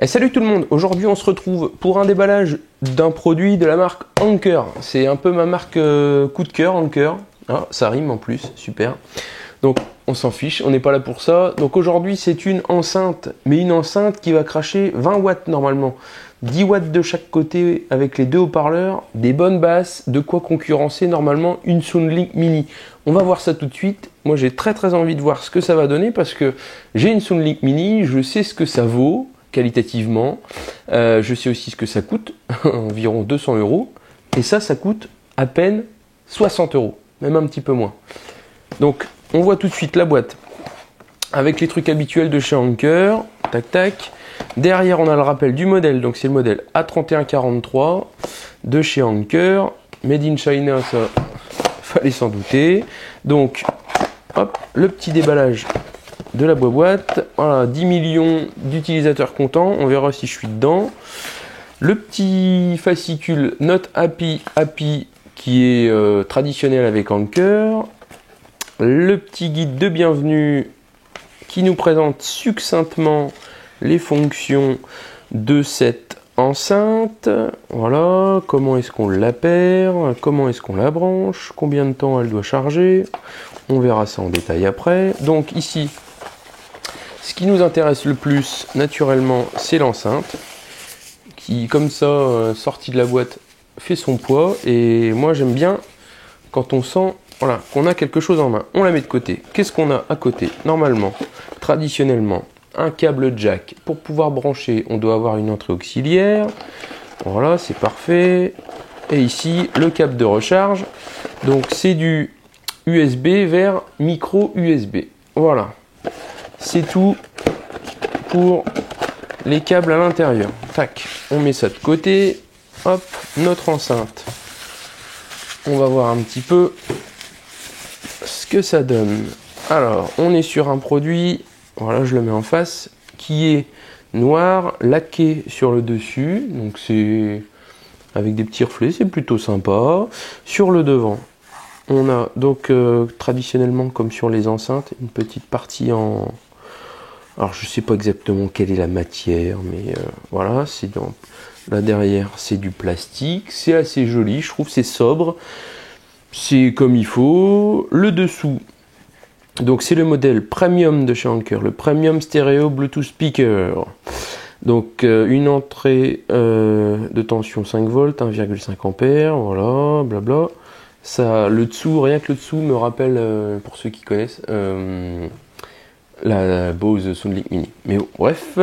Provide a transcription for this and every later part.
Et salut tout le monde, aujourd'hui on se retrouve pour un déballage d'un produit de la marque Anker. C'est un peu ma marque coup de cœur, Anker. Ah, ça rime en plus, super. Donc on s'en fiche, on n'est pas là pour ça. Donc aujourd'hui c'est une enceinte, mais une enceinte qui va cracher 20 watts normalement. 10 watts de chaque côté avec les deux haut-parleurs, des bonnes basses, de quoi concurrencer normalement une Soundlink Mini. On va voir ça tout de suite. Moi j'ai très envie de voir ce que ça va donner parce que j'ai une Soundlink Mini, je sais ce que ça vaut qualitativement. Je sais aussi ce que ça coûte, environ 200 €. Et ça coûte à peine 60 €, même un petit peu moins. Donc, on voit tout de suite la boîte avec les trucs habituels de chez Anker. Tac, tac. Derrière, on a le rappel du modèle. Donc, c'est le modèle A3143 de chez Anker. Made in China, ça, fallait s'en douter. Donc, hop, le petit déballage de la boîte. Voilà, 10 millions d'utilisateurs contents. On verra si je suis dedans. Le petit fascicule Not Happy qui est traditionnel avec Anker. Le petit guide de bienvenue qui nous présente succinctement les fonctions de cette enceinte. Voilà, comment est-ce qu'on la perd, comment est-ce qu'on la branche, combien de temps elle doit charger. On verra ça en détail après. Donc ici, ce qui nous intéresse le plus, naturellement, c'est l'enceinte, qui, comme ça, sortie de la boîte, fait son poids. Et moi, j'aime bien quand on sent voilà, qu'on a quelque chose en main. On la met de côté. Qu'est-ce qu'on a à côté? Normalement, traditionnellement, un câble jack. Pour pouvoir brancher, on doit avoir une entrée auxiliaire. Voilà, c'est parfait. Et ici, le câble de recharge. Donc, c'est du USB vers micro USB. Voilà. C'est tout pour les câbles à l'intérieur. Tac, on met ça de côté. Hop, notre enceinte. On va voir un petit peu ce que ça donne. Alors, on est sur un produit, voilà, je le mets en face, qui est noir, laqué sur le dessus. Donc c'est avec des petits reflets, c'est plutôt sympa. Sur le devant, on a donc traditionnellement, comme sur les enceintes, une petite partie en... Alors je sais pas exactement quelle est la matière, mais voilà, c'est dans... Là derrière, c'est du plastique, c'est assez joli, je trouve, c'est sobre, c'est comme il faut. Le dessous, donc c'est le modèle Premium de chez Anker, le Premium Stereo Bluetooth Speaker. Donc une entrée de tension 5 volts, 1,5 ampères, voilà, blabla. Ça, le dessous, rien que le dessous me rappelle, pour ceux qui connaissent, la Bose Soundlink Mini. Mais bref,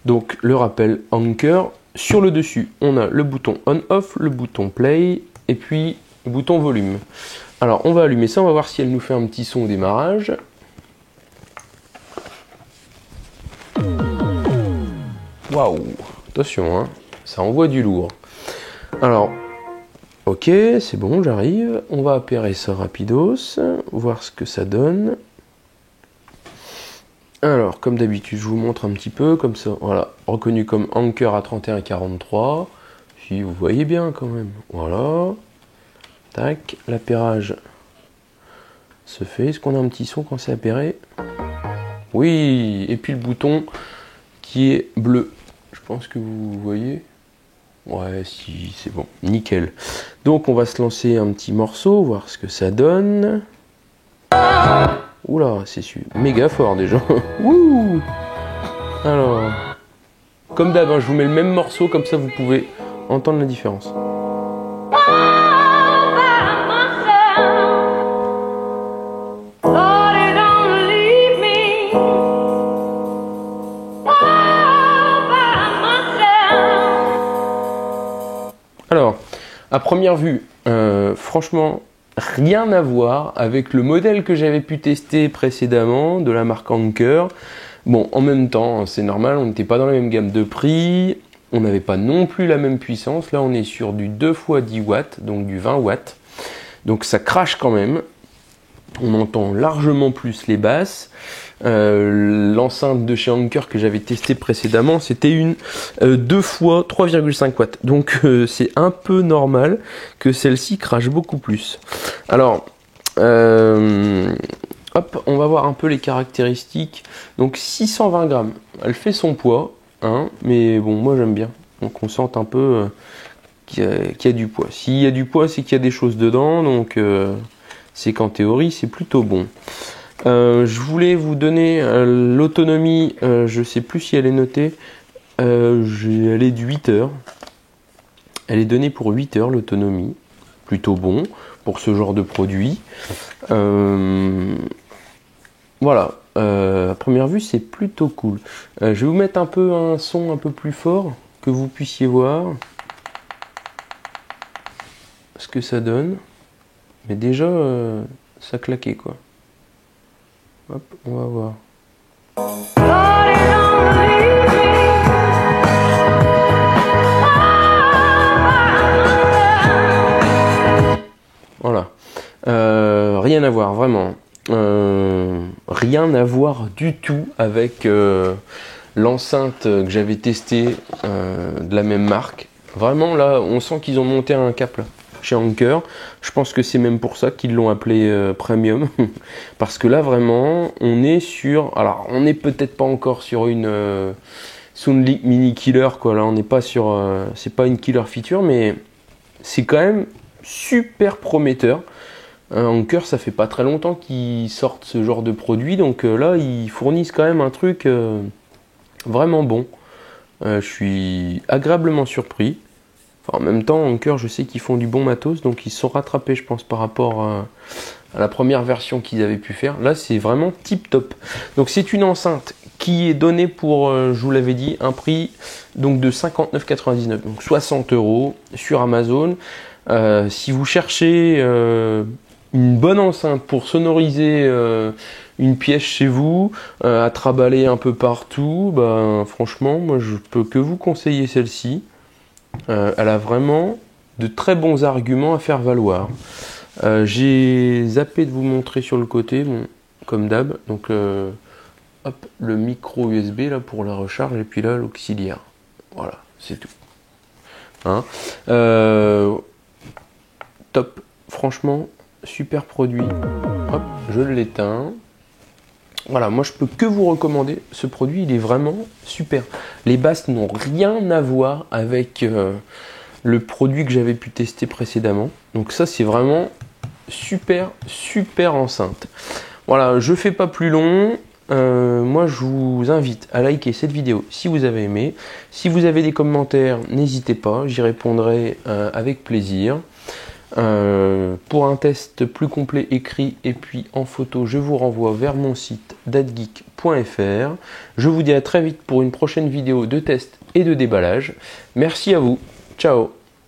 donc le rappel Anker. Sur le dessus, on a le bouton on-off, le bouton play et puis le bouton volume. Alors on va allumer ça, on va voir si elle nous fait un petit son au démarrage. Waouh, attention, hein, ça envoie du lourd. Alors, ok, c'est bon, j'arrive. On va appairer ça rapidos, voir ce que ça donne. Alors, comme d'habitude, je vous montre un petit peu, comme ça, voilà, reconnu comme Anker A3143, si vous voyez bien quand même, voilà, tac, l'appairage se fait, est-ce qu'on a un petit son quand c'est appairé? Oui, et puis le bouton qui est bleu, je pense que vous voyez, ouais, si, c'est bon, nickel. Donc on va se lancer un petit morceau, voir ce que ça donne. Oula, c'est méga fort déjà. Wouh. Alors, comme d'hab, hein, je vous mets le même morceau, comme ça vous pouvez entendre la différence. Alors, à première vue, franchement, rien à voir avec le modèle que j'avais pu tester précédemment de la marque Anker. Bon, en même temps, c'est normal, on n'était pas dans la même gamme de prix, on n'avait pas non plus la même puissance. Là, on est sur du 2 x 10 watts, donc du 20 watts. Donc ça crache quand même. On entend largement plus les basses. L'enceinte de chez Anker que j'avais testé précédemment, c'était une 2 x 3,5 watts. Donc c'est un peu normal que celle-ci crache beaucoup plus. Alors, hop, on va voir un peu les caractéristiques. Donc 620 grammes, elle fait son poids. hein, mais bon, moi j'aime bien. Donc on sent un peu qu'il y a du poids. S'il y a du poids, c'est qu'il y a des choses dedans, donc c'est qu'en théorie, c'est plutôt bon. Je voulais vous donner l'autonomie, je sais plus si elle est notée, elle est de 8 heures. Elle est donnée pour 8 heures l'autonomie, plutôt bon pour ce genre de produit. Voilà, à première vue c'est plutôt cool. Je vais vous mettre un peu un son un peu plus fort, que vous puissiez voir ce que ça donne. Mais déjà, ça claquait quoi. Hop, on va voir. Voilà. Rien à voir, vraiment. Rien à voir du tout avec l'enceinte que j'avais testée de la même marque. Vraiment, là, on sent qu'ils ont monté un cap là, chez Anker. Je pense que c'est même pour ça qu'ils l'ont appelé Premium. Parce que là, vraiment, on est sur... Alors, on n'est peut-être pas encore sur une Soundlink Mini Killer, quoi. Là, on n'est pas sur... c'est pas une killer feature, mais c'est quand même super prometteur. Anker, ça fait pas très longtemps qu'ils sortent ce genre de produit, donc là ils fournissent quand même un truc vraiment bon. Je suis agréablement surpris. Enfin, en même temps, Anker, je sais qu'ils font du bon matos, donc ils se sont rattrapés, je pense, par rapport à la première version qu'ils avaient pu faire. Là, c'est vraiment tip top. Donc c'est une enceinte qui est donnée pour, je vous l'avais dit, un prix donc de 59,99, donc 60 € sur Amazon. Si vous cherchez une bonne enceinte pour sonoriser une pièce chez vous, à traballer un peu partout, ben, franchement, moi je peux que vous conseiller celle-ci. Elle a vraiment de très bons arguments à faire valoir. J'ai zappé de vous montrer sur le côté, bon, comme d'hab, donc hop, le micro USB là pour la recharge et puis là l'auxiliaire. Voilà, c'est tout. Hein, top, franchement, super produit. Hop, je l'éteins. Voilà, moi je peux que vous recommander ce produit, il est vraiment super. Les basses n'ont rien à voir avec le produit que j'avais pu tester précédemment. Donc ça c'est vraiment super enceinte. Voilà, je fais pas plus long. Moi je vous invite à liker cette vidéo si vous avez aimé. Si vous avez des commentaires, n'hésitez pas, j'y répondrai avec plaisir. Pour un test plus complet écrit et puis en photo, je vous renvoie vers mon site datgeek.fr. Je vous dis à très vite pour une prochaine vidéo de test et de déballage. Merci à vous, ciao.